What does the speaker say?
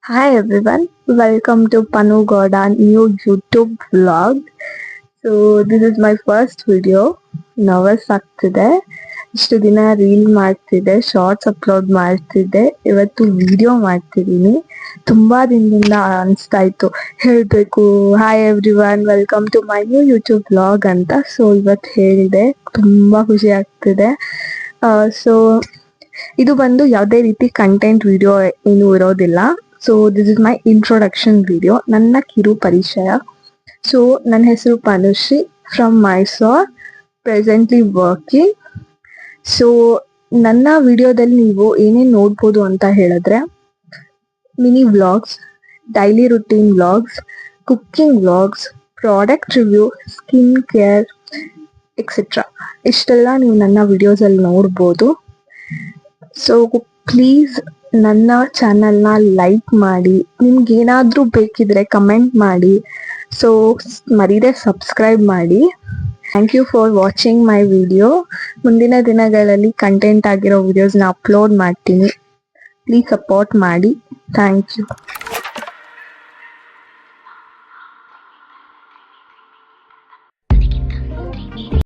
Hi everyone, welcome to Panu Gowda new YouTube vlog. So this is my first video. Nervous ಆಗ್ತಿದೆ. ಇಷ್ಟು ದಿನ reel ಮಾಡ್ತಿದ್ದೆ, shorts upload ಮಾಡ್ತಿದ್ದೆ. ಇವತ್ತು video ಮಾಡ್ತಿದ್ದೀನಿ. ತುಂಬಾ ದಿನದಿಂದ ಅನಿಸ್ತಾ ಇತ್ತು ಹೇಳ್ಬೇಕು, hi everyone, welcome to my new YouTube vlog ಅಂತ. ಸೊ ಇವತ್ತು ಹೇಳಿದೆ, ತುಂಬಾ ಖುಷಿ ಆಗ್ತಿದೆ. ಸೊ ಇದು ಬಂದು ಯಾವುದೇ ರೀತಿ ಕಂಟೆಂಟ್ ವಿಡಿಯೋ ಏನು ಇರೋದಿಲ್ಲ. So this is my introduction video, ನನ್ನ ಕಿರು ಪರಿಚಯ. ಸೊ ನನ್ನ ಹೆಸರು Panushree from Mysore, presently working. So ನನ್ನ ವಿಡಿಯೋದಲ್ಲಿ ನೀವು ಏನೇನು ನೋಡ್ಬೋದು ಅಂತ ಹೇಳಿದ್ರೆ, mini vlogs, daily routine vlogs, cooking vlogs, product review, skin care etcetera. ಇಷ್ಟೆಲ್ಲ ನೀವು ನನ್ನ ವಿಡಿಯೋಸಲ್ಲಿ ನೋಡ್ಬೋದು. ಸೊ ಪ್ಲೀಸ್ ನನ್ನ ಚಾನಲ್ನ ಲೈಕ್ ಮಾಡಿ, ನಿಮ್ಗೆ ಏನಾದರೂ ಬೇಕಿದ್ರೆ ಕಮೆಂಟ್ ಮಾಡಿ. ಸೊ ಮರೀದೆ ಸಬ್ಸ್ಕ್ರೈಬ್ ಮಾಡಿ. Thank you for watching my video. ಮುಂದಿನ ದಿನಗಳಲ್ಲಿ ಕಂಟೆಂಟ್ ಆಗಿರೋ ವಿಡಿಯೋಸ್ನ ಅಪ್ಲೋಡ್ ಮಾಡ್ತೀನಿ. ಪ್ಲೀಸ್ ಸಪೋರ್ಟ್ ಮಾಡಿ. Thank you.